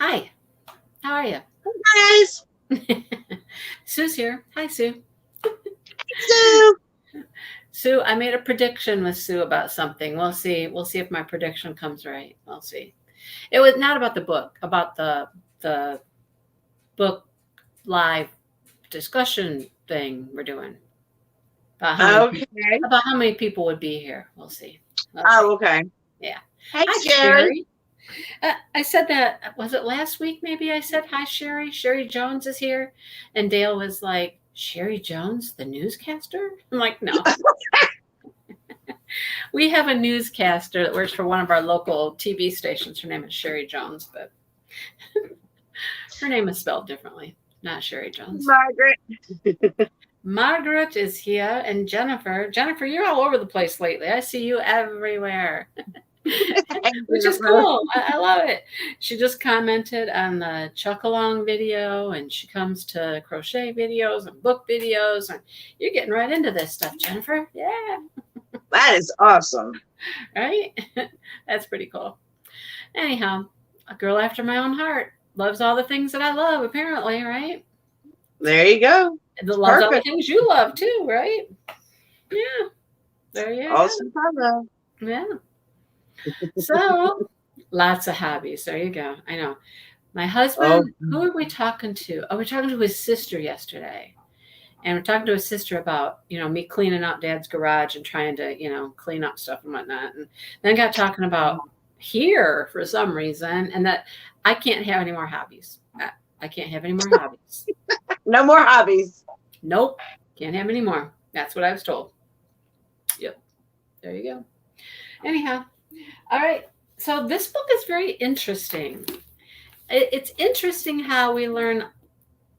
Hi, how are you? Guys, Sue's here. Hi, Sue. so Sue, I made a prediction with Sue about something. We'll see. We'll see if my prediction comes right. We'll see. It was not about the book, about the book live discussion thing we're doing. About how many okay. people, about how many people would be here. We'll see. We'll see. Oh, okay. Yeah. Hey, Hi, Sherry. Sherry. I said that, was it last week? Maybe I said, hi, Sherry. Sherry Jones is here. And Dale was like, Sherry Jones, the newscaster? I'm like, no. We have a newscaster that works for one of our local TV stations. Her name is Sherry Jones, but her name is spelled differently, not Sherry Jones. Margaret. Margaret is here, and Jennifer. Jennifer, you're all over the place lately. I see you everywhere. Which is cool. I love it. She just commented on the Chuck Along video, and she comes to crochet videos and book videos, and you're getting right into this stuff, Jennifer. Yeah, That is awesome. right? That's pretty cool. Anyhow, a girl after my own heart loves all the things that I love, apparently, right? There you go. And loves all the Perfect. things you love too, right? Yeah. There you go. Awesome combo. Yeah. So, lots of hobbies. There you go. I know. My husband, who are we talking to? Oh, we're talking to his sister yesterday. And we're talking to his sister about, me cleaning out dad's garage and trying to, clean up stuff and whatnot. And then got talking about here for some reason and that I can't have any more hobbies. I can't have any more hobbies. No more hobbies. Nope. Can't have any more. That's what I was told. Yep. There you go. Anyhow. All right. So this book is very interesting. It's interesting how we learn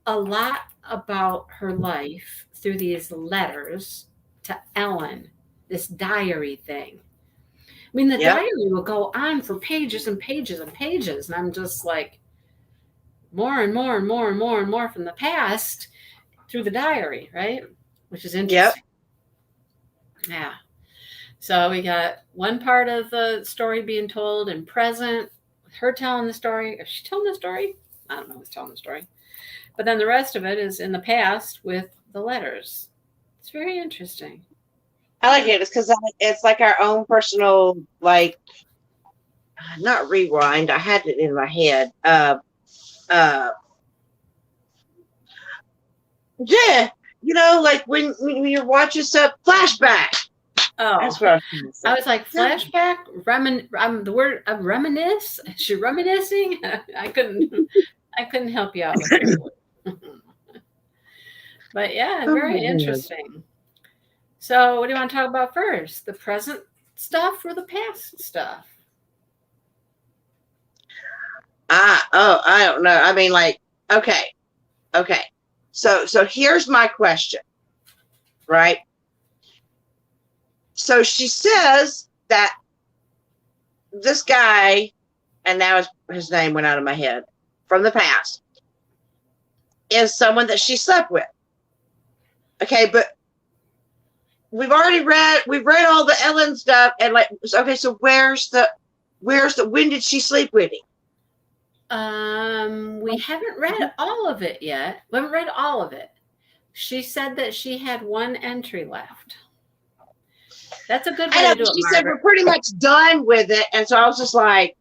a lot about her life through these letters to Ellen, this diary thing. I mean, the diary will go on for pages and pages and pages. And I'm just like, more and more and more and more and more from the past through the diary, right? Which is interesting. Yep. Yeah. So we got one part of the story being told in present, with her telling the story. Is she telling the story? I don't know who's telling the story. But then the rest of it is in the past with the letters. It's very interesting. I like it. It's because it's like our own personal, like, not rewind. I had it in my head. Yeah, like when you're watching stuff, flashback. Oh, that's what I was like, flashback, the word reminisce. Is she reminiscing? I couldn't help you out with that. But yeah, very interesting. So, what do you want to talk about first? The present stuff or the past stuff? I don't know. I mean, like, okay. So here's my question, right? So she says that this guy, and now his name went out of my head, from the past, is someone that she slept with. Okay, but we've read all the Ellen stuff, and like, okay, so where's the when did she sleep with him? We haven't read all of it yet. We haven't read all of it. She said that she had one entry left. That's a good way to do it. She said we're pretty much done with it, and so I was just like,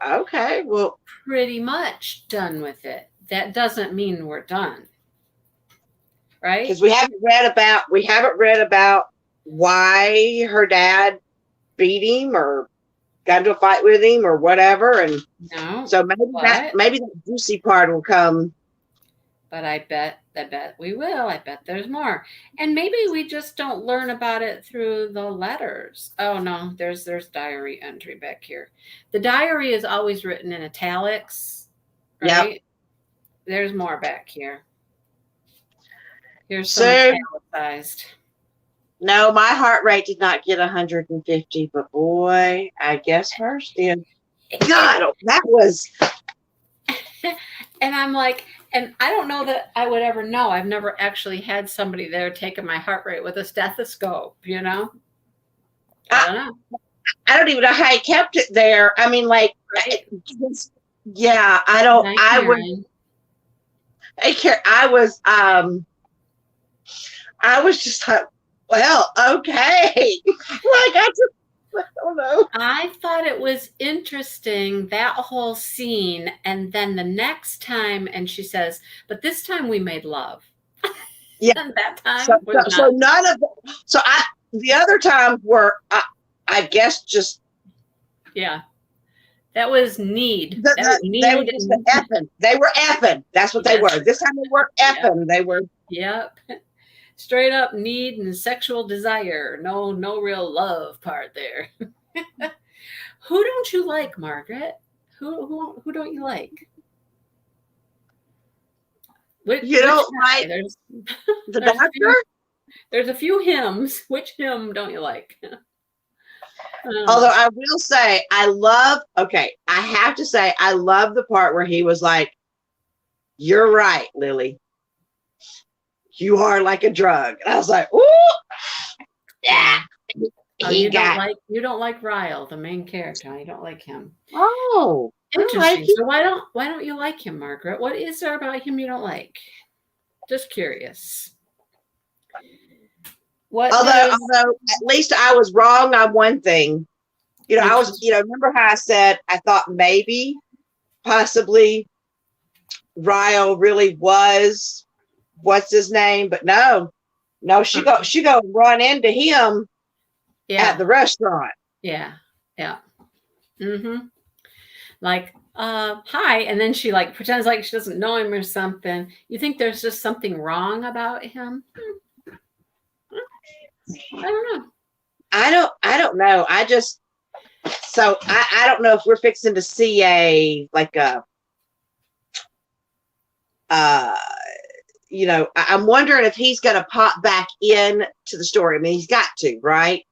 okay, well, pretty much done with it. That doesn't mean we're done, right? Because we haven't read about why her dad beat him or got into a fight with him or whatever, and so maybe that juicy part will come. But I bet we will. I bet there's more. And maybe we just don't learn about it through the letters. Oh no, there's diary entry back here. The diary is always written in italics, right? Yep. There's more back here. Here's some italicized. No, my heart rate did not get 150, but boy, I guess hers did. God, that was. And I'm like, and I don't know that I would ever know. I've never actually had somebody there taking my heart rate with a stethoscope, I don't know. I don't even know how he kept it there. I mean, like, Yeah, I don't. Hi, I would. Karen. I was just like, well, okay. Like I don't know. I thought it was interesting, that whole scene. And then the next time, and she says, but this time we made love. Yeah. And that So, time was so not. none of the other times were, I guess, just Yeah. That was need. That was they were need. just the effing. They were effing. That's what they Yes. were. This time they weren't Yep. effing. They were. Yep. Straight up need and sexual desire. No real love part there. Who don't you like, Margaret? Who don't you like? You don't guy? like There's the there's a doctor? few, there's a few hymns. Which hymn don't you like? Although I will say, I have to say, I love the part where he was like, "You're right, Lily. You are like a drug." And I was like, "Ooh, yeah." Oh, you don't like Ryle, the main character. You don't like him. Oh, Interesting. like So why don't you like him, Margaret? What is there about him you don't like? Just curious. although at least I was wrong on one thing. Remember how I said I thought maybe, possibly, Ryle really was what's his name, but no, she go run into him at the restaurant. Yeah. Like, hi, and then she like pretends like she doesn't know him or something. You think there's just something wrong about him? I don't know. I don't know. I don't know if we're fixing to see I'm wondering if he's going to pop back in to the story. I mean, he's got to, right?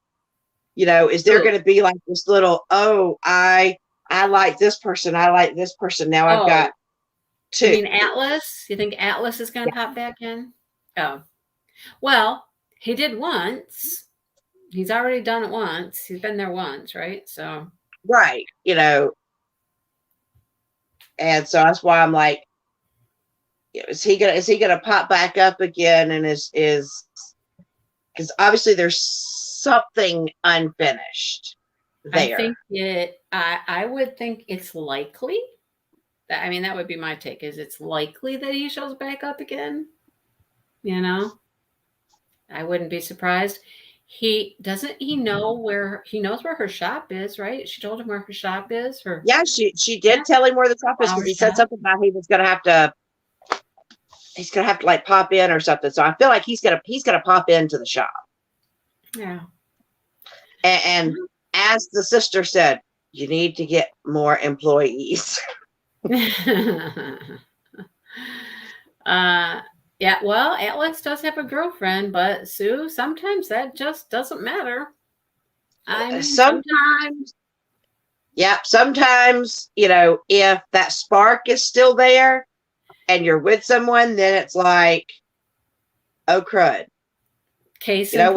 Is there going to be like this little, I like this person. I like this person. Now I've got two. You mean Atlas? You think Atlas is going to pop back in? Oh, well, he did once. He's already done it once. He's been there once, right? So. Right. And so that's why I'm like, is he gonna pop back up again? And is because obviously there's something unfinished there. I would think it's likely. That would be my take. Is it's likely that he shows back up again? I wouldn't be surprised. He knows where her shop is, right? She told him where her shop is. She did tell him where the shop is, because he said something about he's gonna have to like pop in or something. So I feel like he's gonna pop into the shop. Yeah. And as the sister said, you need to get more employees. Yeah, well, Atlas does have a girlfriend, but Sue, sometimes that just doesn't matter. Sometimes, if that spark is still there and you're with someone, then it's like, oh crud. Case in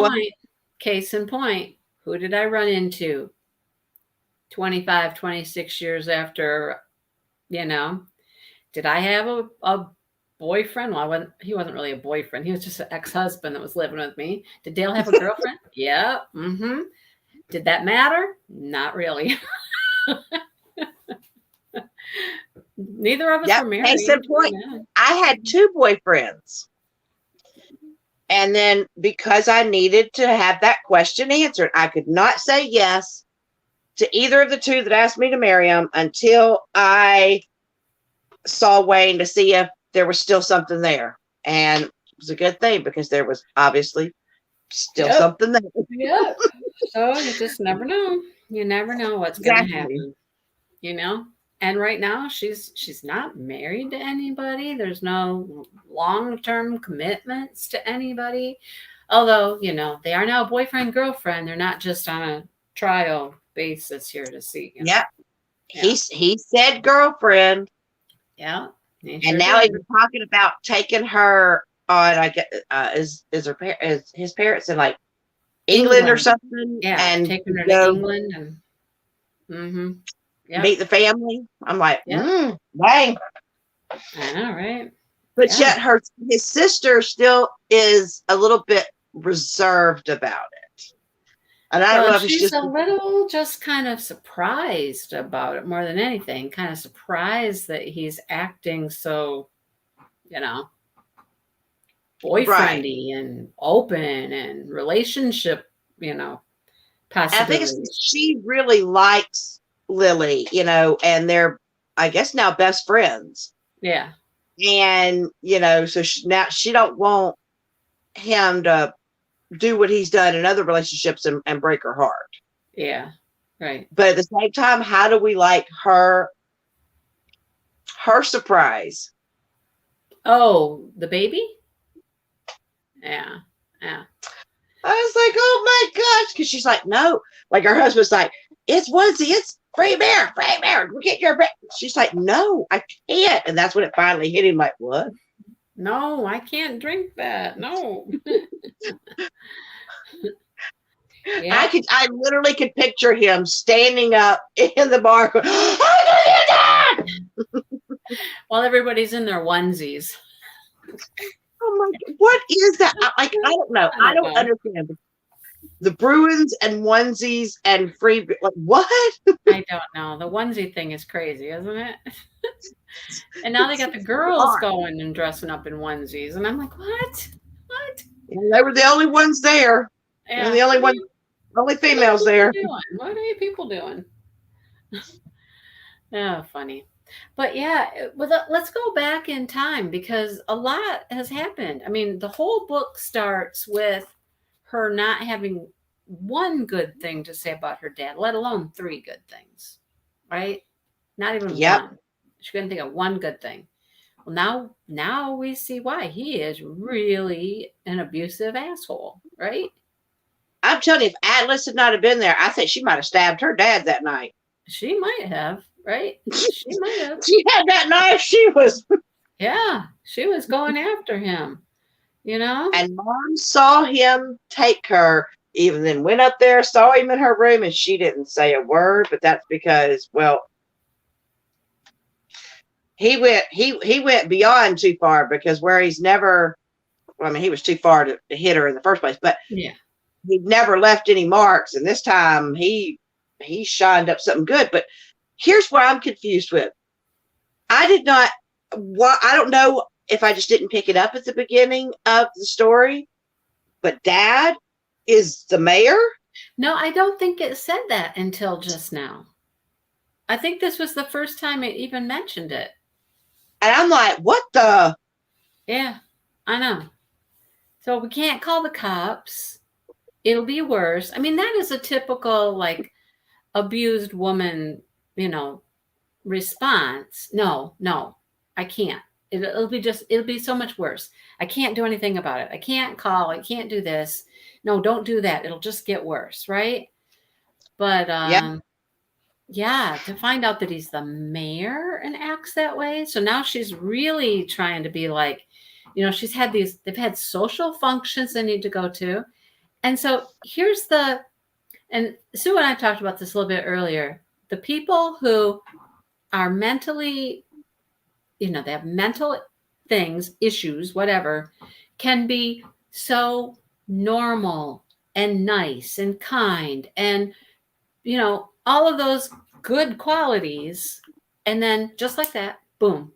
point. Who did I run into 25, 26 years after, did I have a boyfriend? Well, he wasn't really a boyfriend. He was just an ex-husband that was living with me. Did Dale have a girlfriend? Yeah. Mm-hmm. Did that matter? Not really. Neither of us were married. Case in point, I had two boyfriends. And then because I needed to have that question answered, I could not say yes to either of the two that asked me to marry him until I saw Wayne to see if there was still something there. And it was a good thing, because there was obviously still something there. Yep. So you just never know. You never know what's going to happen. And right now she's not married to anybody. There's no long-term commitments to anybody. Although, they are now boyfriend, girlfriend. They're not just on a trial basis here to see. Yeah. He said girlfriend. Yeah. And now he's talking about taking her on, his parents in like England or something. Yeah, and taking her to England. And Yeah. meet the family. I'm like, Yeah. dang. I know, right? But Yeah. yet his sister still is a little bit reserved about it. And I don't Well, know if it's she's just a little just kind of surprised about it more than anything. Kind of surprised that he's acting so, you know, right. boyfriendy and open and relationship, you know, And I think it's possibilities. she really likes Lily, and they're, I guess, now best friends. Yeah. And so now she don't want him to do what he's done in other relationships and break her heart. Yeah. Right. But at the same time, how do we like her surprise? Oh, the baby? Yeah. Yeah. I was like, oh my gosh, because she's like, no, like her husband's like, it's onesie, it's free beer, get your beer. She's like, no, I can't. And that's when it finally hit him, like, what? No, I can't drink that. No. Yeah. I literally could picture him standing up in the bar going, how do you do? While everybody's in their onesies. Oh my God, what is that? I don't know. I don't know. understand. The Bruins and onesies and free, like, what? I don't know. The onesie thing is crazy, isn't it? And now they got the girls going and dressing up in onesies. And I'm like, what? What? And they were the only ones there. Yeah. And the only females there. What are you people doing? Oh, funny. But yeah, let's go back in time because a lot has happened. I mean, the whole book starts with her not having one good thing to say about her dad, let alone 3 good things, right? Not even one. She couldn't think of one good thing. Well, now we see why he is really an abusive asshole, right? I'm telling you, if Atlas had not have been there, I think she might have stabbed her dad that night. She might have, right? She might have. She had that knife. She was. Yeah, she was going after him, And Mom saw him take her, even then went up there, saw him in her room, and she didn't say a word. But that's because, well, he went beyond too far, because where he's never, well, I mean, he was too far to hit her in the first place, but Yeah. he never left any marks. And this time he shined up something good. But here's where I'm confused with. I don't know if I just didn't pick it up at the beginning of the story, but Dad is the mayor? No, I don't think it said that until just now. I think this was the first time it even mentioned it. And I'm like, what the? Yeah, I know. So we can't call the cops. It'll be worse. I mean, that is a typical, like, abused woman, response. No, I can't. It'll be so much worse. I can't do anything about it. I can't call. I can't do this. No, don't do that. It'll just get worse, right? But yeah, to find out that he's the mayor and acts that way. So now she's really trying to be like, they've had social functions they need to go to. And so and Sue and I talked about this a little bit earlier. The people who are mentally, they have mental things, issues, whatever, can be so normal and nice and kind and, all of those good qualities. And then just like that, boom,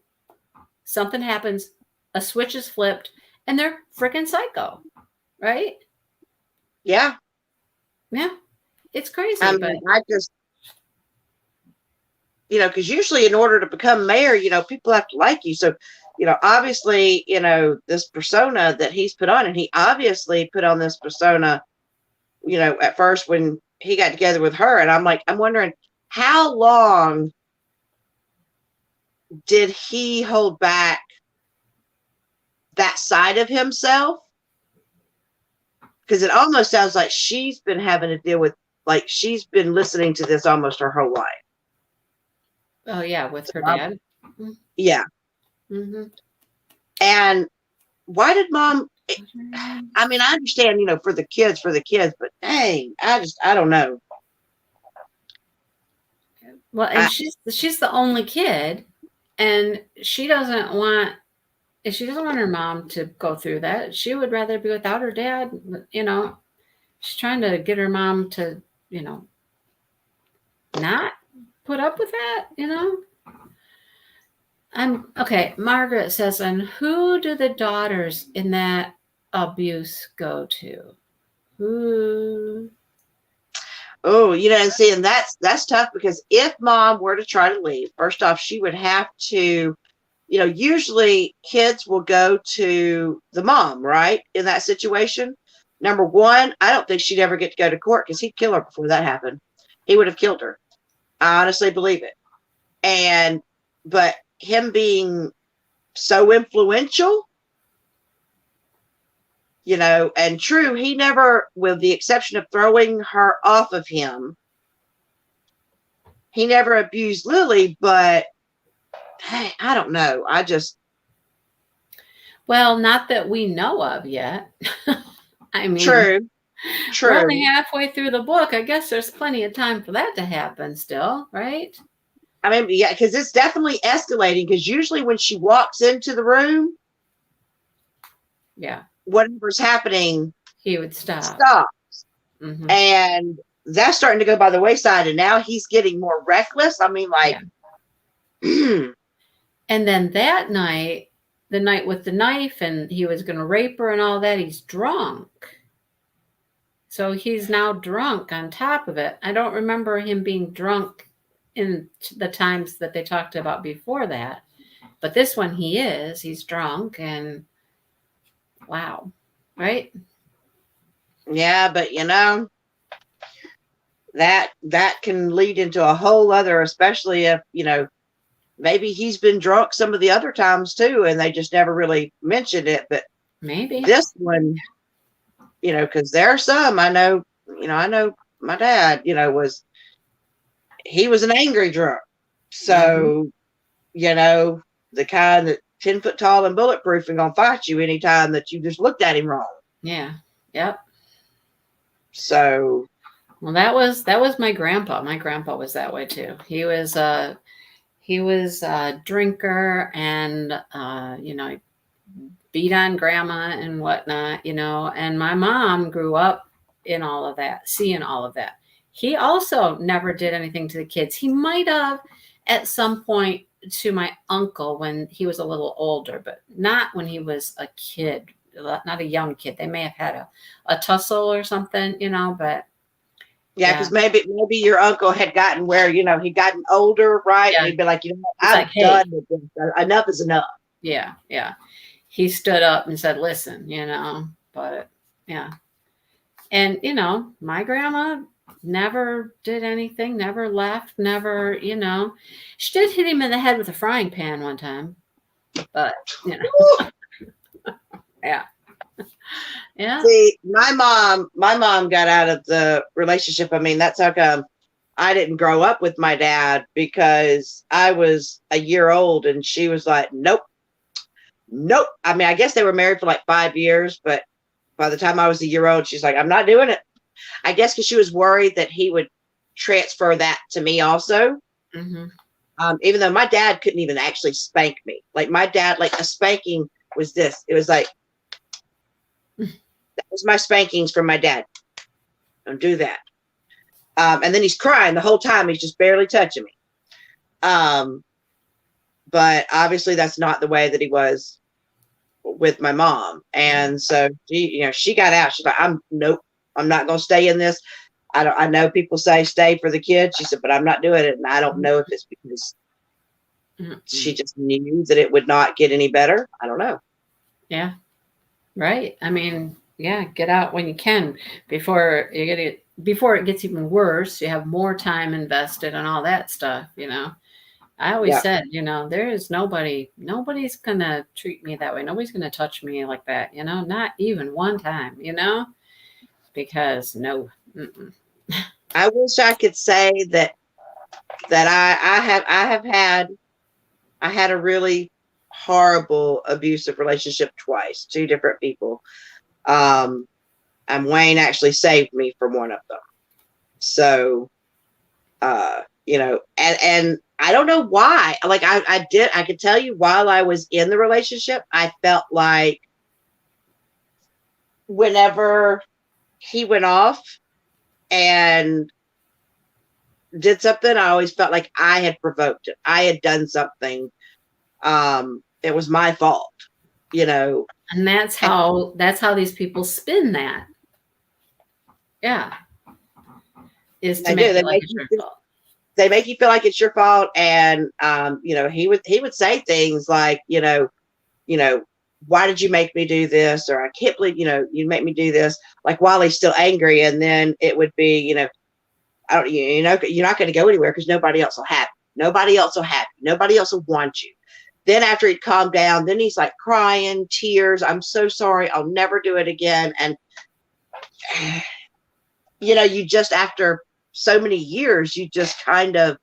something happens, a switch is flipped, and they're freaking psycho, right? Yeah. Yeah. It's crazy. But I just, because usually in order to become mayor, people have to like you. So, obviously, this persona that he's put on, and he obviously put on this persona, at first when he got together with her. And I'm wondering, how long did he hold back that side of himself? Because it almost sounds like she's been having to deal with, like, she's been listening to this almost her whole life. Oh, yeah, with her dad? Yeah. Mm-hmm. And why did Mom, I mean, I understand, for the kids, but dang, I don't know. Well, and I, she's the only kid, and she doesn't want her mom to go through that. She would rather be without her dad. You know, she's trying to get her mom to, you know, not put up with that. You know, I'm okay. Margaret says, and who do the daughters in that abuse go to? Who? oh, and see, and that's tough because if mom were to try to leave, first off, she would have to, usually kids will go to the mom, right? In that situation. Number one, I don't think she'd ever get to go to court because he'd kill her before that happened. He would have killed her. I honestly believe it. But him being so influential, and true, he never, with the exception of throwing her off of him, he never abused Lily, but hey, I don't know. Well, not that we know of yet. I mean, True. we're only halfway through the book. I guess there's plenty of time for that to happen still, right? I mean, yeah, because it's definitely escalating. Because usually when she walks into the room, yeah, whatever's happening, he would stop. Mm-hmm. And that's starting to go by the wayside. And now he's getting more reckless. I mean, like, yeah. And then that night, the night with the knife, and he was going to rape her and all that, he's drunk. So he's now drunk on top of it. I don't remember him being drunk in the times that they talked about before that. But this one he is. He's drunk and wow. Right? Yeah, but that can lead into a whole other, especially if, maybe he's been drunk some of the other times too, and they just never really mentioned it. But maybe this one, because there are some I know my dad, he was an angry drunk. So, the kind that 10 foot tall and bulletproof and gonna fight you anytime that you just looked at him wrong. Yeah. Yep. So, well, that was my grandpa. My grandpa was that way too. He was a drinker and beat on grandma and whatnot, and my mom grew up in all of that, seeing all of that. He also never did anything to the kids. He might have at some point to my uncle when he was a little older, but not when he was a kid, not a young kid. They may have had a tussle or something, but yeah, because maybe your uncle had gotten where, he'd gotten older, right? Yeah. And he'd be like, I'm done with this. Enough is enough. Yeah, yeah. He stood up and said, listen, but yeah. And, my grandma never did anything, never left, never, she did hit him in the head with a frying pan one time, but, yeah. Yeah. See, my mom got out of the relationship. I mean, that's how come I didn't grow up with my dad, because I was a year old and she was like, nope. I mean, I guess they were married for like 5 years, but by the time I was a year old, she's like, I'm not doing it. I guess because she was worried that he would transfer that to me also. Mm-hmm. Even though my dad couldn't even actually spank me. Like my dad, like a spanking was this. It was like, that was my spankings from my dad. Don't do that. And then he's crying the whole time. He's just barely touching me. But obviously that's not the way that he was with my mom. And so she got out. She's like, nope, I'm not going to stay in this. I know people say stay for the kids. She said, but I'm not doing it. And I don't know if it's because she just knew that it would not get any better. I don't know. Yeah. Right. I mean, yeah, get out when you can before it gets even worse. You have more time invested and all that stuff, I always said, there is nobody's gonna treat me that way. Nobody's gonna touch me like that, not even one time, because no. Mm-mm. I wish I could say that I had a really horrible abusive relationship twice, 2 different people. And Wayne actually saved me from one of them. So, and I don't know why. Like I could tell you while I was in the relationship, I felt like whenever he went off and did something, I always felt like I had provoked it. I had done something. It was my fault, And that's how these people spin that. Yeah. Is to They make do. it like it's your fault. They make you feel like it's your fault. And he would say things like, why did you make me do this? Or I can't believe, you make me do this, like while he's still angry. And then it would be, you're not going to go anywhere because nobody else will have you. Nobody else will have you. Nobody else will want you. Then after he'd calmed down, then he's like crying, tears. I'm so sorry. I'll never do it again. And, you just, after so many years, you just kind of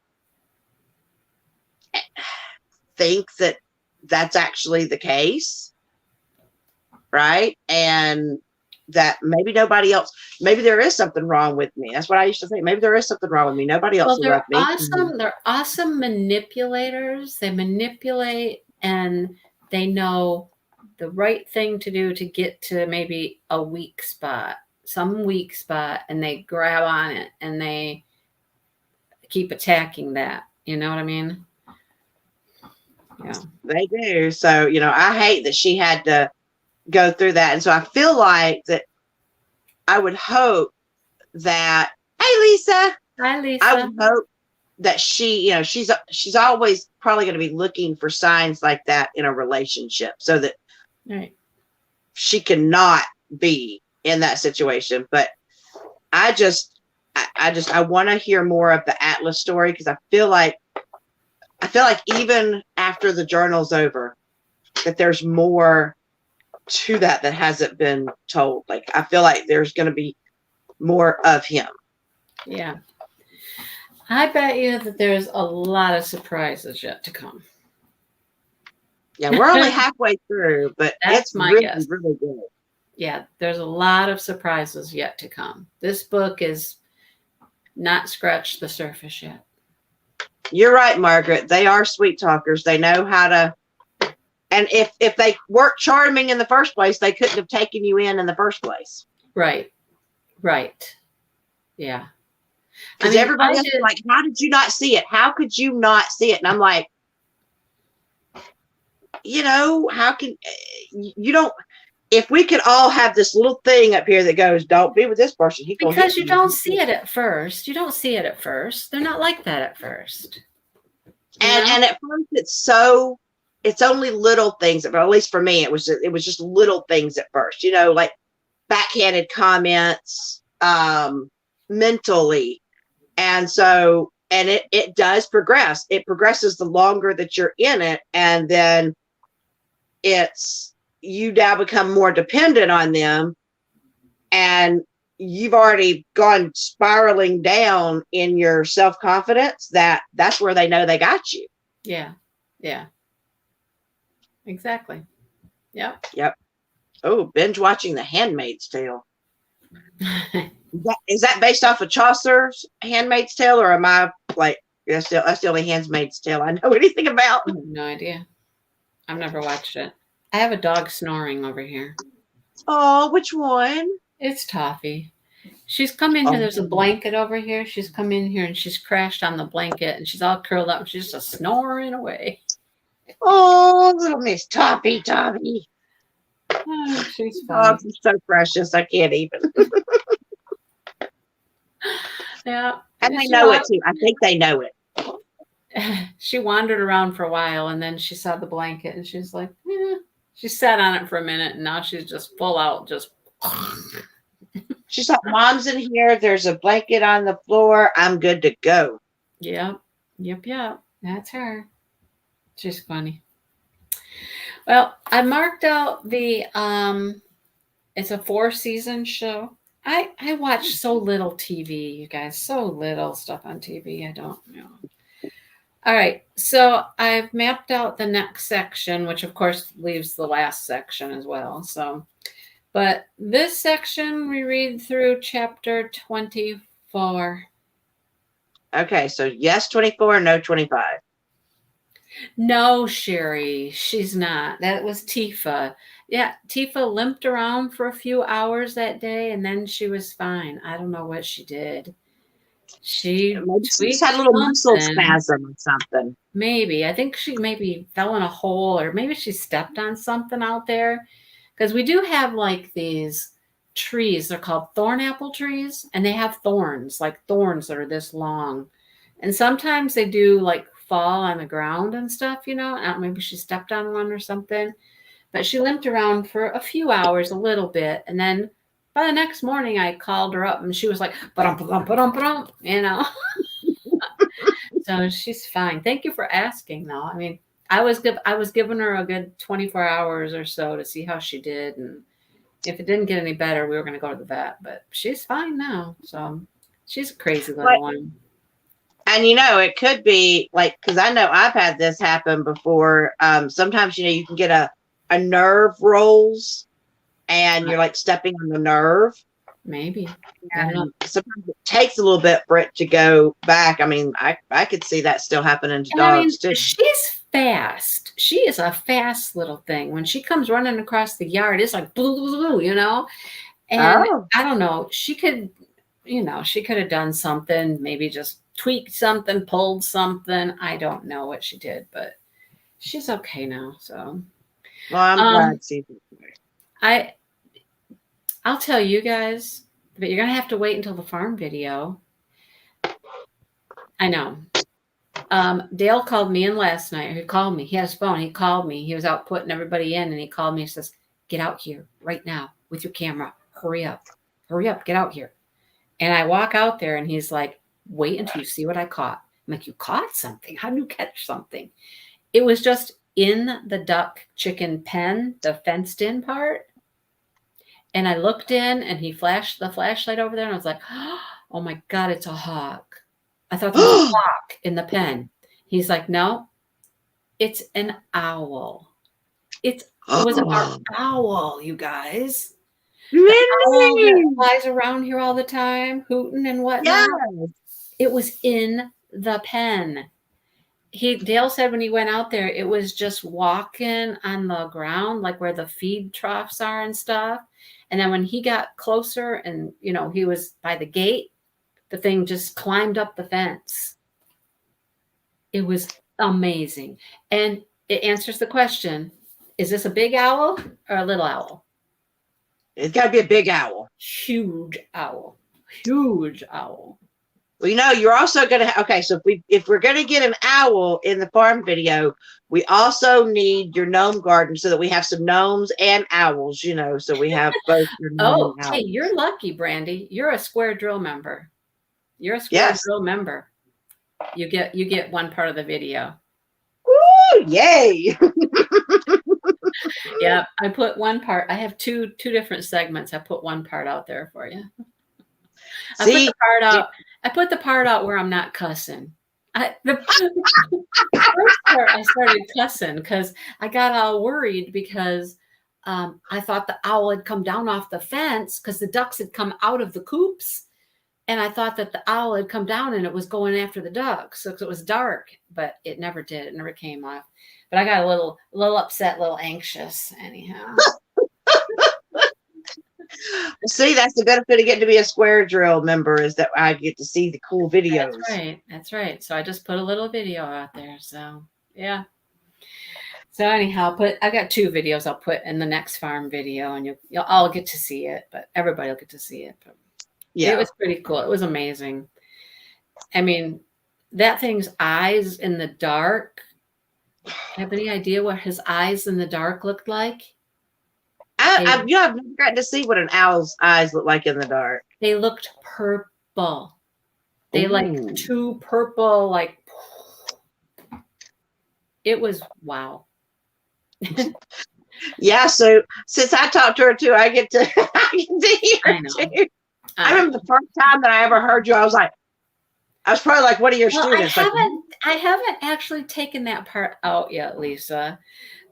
think that that's actually the case. Right. And that maybe nobody else, maybe there is something wrong with me. That's what I used to think. Maybe there is something wrong with me. Nobody else will love me. They're awesome manipulators. They manipulate and they know the right thing to do to get to maybe a weak spot, some weak spot, and they grab on it and they keep attacking that. You know what I mean? Yeah. They do. So, I hate that she had to go through that. And so I feel like that I would hope that, hey, Lisa. Hi, Lisa. I would hope that she, she's always probably going to be looking for signs like that in a relationship so that she cannot be in that situation. But I want to hear more of the Atlas story because I feel like even after the journal's over, that there's more to that hasn't been told. Like, I feel like there's going to be more of him. Yeah. I bet you that there's a lot of surprises yet to come. Yeah, we're only halfway through, but it's really, really good. Yeah, there's a lot of surprises yet to come. This book is not scratched the surface yet. You're right, Margaret. They are sweet talkers. They know how to. And if they weren't charming in the first place, they couldn't have taken you in the first place. Right. Yeah. Because everybody else is like, how did you not see it? How could you not see it? And I'm like, how can you don't? If we could all have this little thing up here that goes, don't be with this person. Because you don't see it at first. You don't see it at first. They're not like that at first. And at first it's only little things, but at least for me, it was just little things at first, like backhanded comments, mentally. And so, and it does progress. It progresses the longer that you're in it. And then you now become more dependent on them, and you've already gone spiraling down in your self-confidence. That's where they know they got you. Yeah. Exactly. Yep. Oh, binge watching The Handmaid's Tale. Is that based off of Chaucer's Handmaid's Tale, or am I like that's the only Handmaid's Tale I know anything about? I have no idea. I've never watched it. I have a dog snoring over here. Oh, which one? It's Toffee. She's come in here. There's a blanket over here. She's come in here and she's crashed on the blanket and she's all curled up and she's just snoring away. Oh, little Miss Toffee. Oh, she's funny. Oh, she's so precious. I can't even. Yeah. And they know it too. I think they know it. She wandered around for a while and then she saw the blanket and she's like, she sat on it for a minute and now she's just full out, just. She's like, Mom's in here. There's a blanket on the floor. I'm good to go. Yep. That's her. She's funny. Well, I marked out it's a 4-season show. I watch so little TV, you guys, so little stuff on TV. I don't know. All right. So I've mapped out the next section, which of course leaves the last section as well. So, but this section, we read through chapter 24. Okay, so yes, 24, no 25. No, Sherry, she's not. That was Tifa. Yeah, Tifa limped around for a few hours that day and then she was fine. I don't know what she did. She Maybe she just tweaked had a little muscle something. spasm or something. Maybe. I think she maybe fell in a hole or maybe she stepped on something out there. Because we do have like these trees. They're called thorn apple trees and they have thorns, like thorns that are this long. And sometimes they do like fall on the ground and stuff, I don't know, maybe she stepped on one or something. But she limped around for a few hours, a little bit. And then by the next morning, I called her up and she was like, ba-dum, ba-dum, ba-dum, ba-dum. So she's fine. Thank you for asking, though. I mean, I was giving her a good 24 hours or so to see how she did, and if it didn't get any better, we were going to go to the vet. But she's fine now. So she's a crazy little one. And it could be like, because I know I've had this happen before. Sometimes you can get a nerve rolls, and you're like stepping on the nerve. Maybe. And sometimes it takes a little bit for it to go back. I mean, I could see that still happening to dogs too. She's fast. She is a fast little thing. When she comes running across the yard, it's like blue, blue, blue, And I don't know. She could have done something, maybe just tweaked something, pulled something. I don't know what she did, but she's okay now. So, well, I'm glad she's okay. I'll tell you guys, but you're gonna have to wait until the farm video. I know. Dale called me in last night. He called me. He had his phone. He called me. He was out putting everybody in, and he called me and says, "Get out here right now with your camera. Hurry up. Hurry up. Get out here." And I walk out there, and he's like, "Wait until you see what I caught." I'm like, "You caught something? How did you catch something?" It was just in the duck chicken pen, the fenced in part. And I looked in, and he flashed the flashlight over there, and I was like, "Oh my God, it's a hawk." I thought there was a hawk in the pen. He's like, "No, it's an owl." It was our owl, you guys. The owl that flies around here all the time, hooting and whatnot. Yes. It was in the pen. Dale said when he went out there, it was just walking on the ground, like where the feed troughs are and stuff. And then when he got closer and, he was by the gate, the thing just climbed up the fence. It was amazing. And it answers the question, is this a big owl or a little owl? It's got to be a big owl. Huge owl. Huge owl. Well, you're also going to, okay, so if we're going to get an owl in the farm video, we also need your gnome garden so that we have some gnomes and owls, so we have both your gnome and owl. Hey, you're lucky, Brandy. You're a Square Drill member. You're a Square Drill member. You get one part of the video. Woo, yay. Yeah, I put one part. I have two different segments. I put one part out there for you. I put the part out where I'm not cussing. The first part I started cussing because I got all worried because I thought the owl had come down off the fence because the ducks had come out of the coops. And I thought that the owl had come down and it was going after the ducks. So it was dark, but it never did. It never came off. But I got a little upset, a little anxious anyhow. See, that's the benefit of getting to be a Square Drill member is that I get to see the cool videos. That's right. So I just put a little video out there. So yeah. So anyhow, I got 2 videos I'll put in the next farm video, and you'll all get to see it, but everybody will get to see it. But yeah, it was pretty cool. It was amazing. I mean, that thing's eyes in the dark. Have any idea what his eyes in the dark looked like? I've never gotten to see what an owl's eyes look like in the dark. They looked purple. They like 2 purple, like it was wow. Yeah, so since I talked to her too, I get to hear her too. I remember the first time that I ever heard you, I was like, I was probably like one of your Well, students. I haven't actually taken that part out yet, Lisa.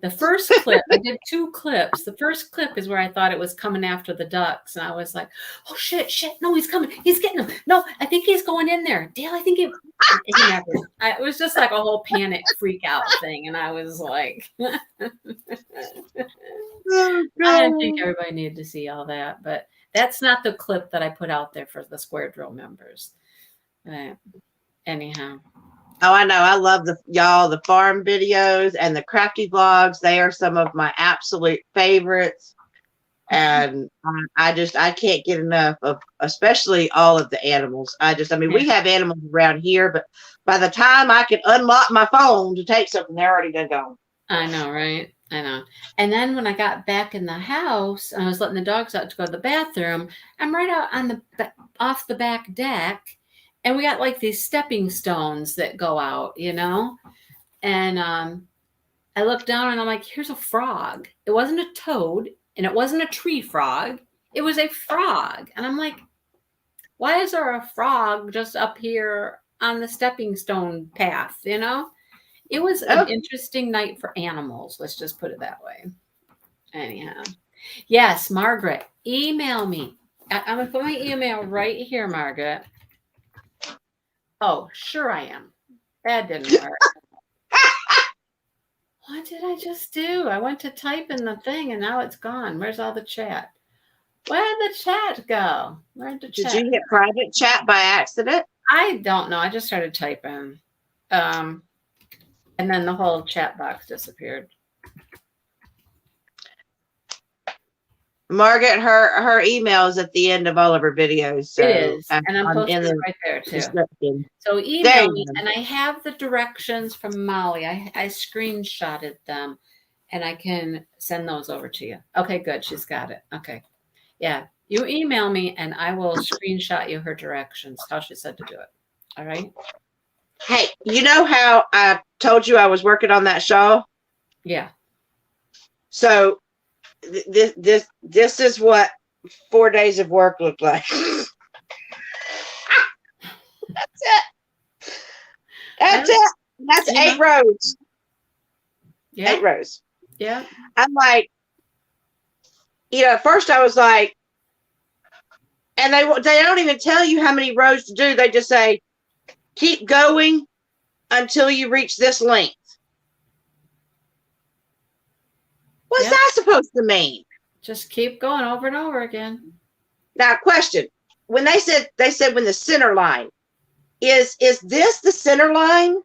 The first clip, I did 2 clips. The first clip is where I thought it was coming after the ducks, and I was like, "Oh shit, no, he's coming, he's getting them. No, I think he's going in there. Dale, I think he never." It was just like a whole panic freak out thing, and I was like, I didn't think everybody needed to see all that, but that's not the clip that I put out there for the Square Drill members. Anyhow. Oh, I know. I love the farm videos and the crafty vlogs. They are some of my absolute favorites. And I can't get enough of, especially all of the animals. We have animals around here, but by the time I can unlock my phone to take something, they're already gone. I know, right? I know. And then when I got back in the house and I was letting the dogs out to go to the bathroom, I'm right out on off the back deck. And we got like these stepping stones that go out, and I looked down and I'm like, here's a frog. It wasn't a toad and it wasn't a tree frog. It was a frog. And I'm like, why is there a frog just up here on the stepping stone path? It was an interesting night for animals. Let's just put it that way. Anyhow. Yes, Margaret, email me. I'm going to put my email right here, Margaret. Oh, sure I am. That didn't work. What did I just do? I went to type in the thing and now it's gone. Where's all the chat? Where'd the chat go? Did you hit private chat by accident? I don't know. I just started typing. And then the whole chat box disappeared. Margaret, her email is at the end of all of her videos. So it is. And I'm posting it right there too. So email me. And I have the directions from Molly. I screenshotted them and I can send those over to you. Okay, good. She's got it. Okay. Yeah. You email me and I will screenshot you her directions, how she said to do it. All right. Hey, you know how I told you I was working on that shawl? Yeah. So this is what 4 days of work looked like. That's it. That's 8 rows. Yeah. 8 rows. Yeah. I'm like, at first I was like, and they don't even tell you how many rows to do. They just say, keep going until you reach this length. What's that supposed to mean? Just keep going over and over again. Now, question. When they said when the center line, is this the center line?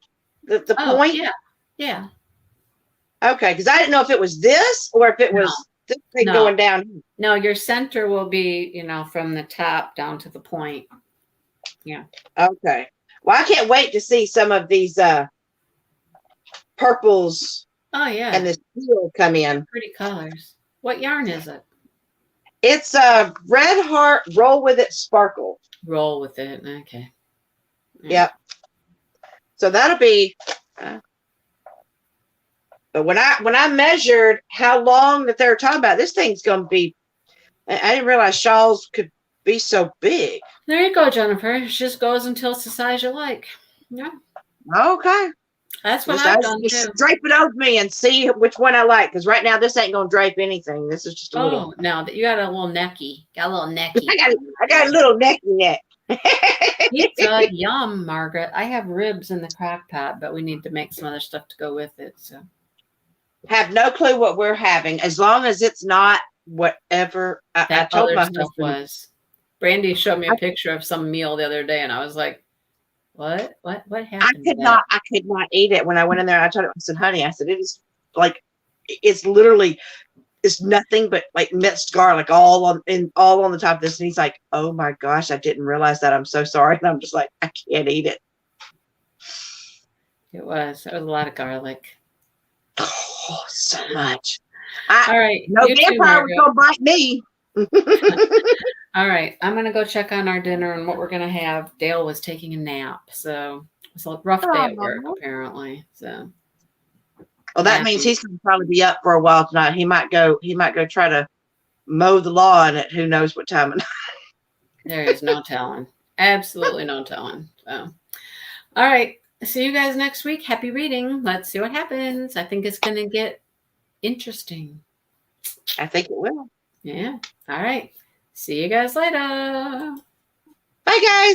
The point? Yeah. Yeah. Okay, because I didn't know if it was this or if it was this thing going down. No, your center will be, from the top down to the point. Yeah. Okay. Well, I can't wait to see some of these purples. Oh, yeah. And the steel come in. Pretty colors. What yarn is it? It's a Red Heart Roll With It Sparkle. Roll with it. Okay. Yep. So that'll be. But when I measured how long that they were talking about, this thing's going to be. I didn't realize shawls could be so big. There you go, Jennifer. It just goes until it's the size you like. Yeah. Okay. That's what I've done too. Drape it over me and see which one I like. Because right now this ain't gonna drape anything. This is just a little. Oh, no, you got a little necky. Got a little necky. I got a little necky neck. Pizza, yum, Margaret. I have ribs in the crock pot, but we need to make some other stuff to go with it. So. Have no clue what we're having, as long as it's not whatever I told my husband was. Brandy showed me a picture of some meal the other day, and I was like, What happened? I could not eat it when I went in there. I told him, I said, honey, it is like, it's nothing but like minced garlic all on the top of this. And he's like, oh my gosh, I didn't realize that. I'm so sorry. And I'm just like, I can't eat it. It was a lot of garlic. Oh, so much. All right. No vampire was gonna bite me. All right, I'm going to go check on our dinner and what we're going to have. Dale was taking a nap, so it's a rough day at work, apparently. So, well, that means he's going to probably be up for a while tonight. He might go try to mow the lawn at who knows what time of night. There is no telling. Absolutely no telling. So, all right. See you guys next week. Happy reading. Let's see what happens. I think it's going to get interesting. I think it will. Yeah. All right. See you guys later. Bye, guys.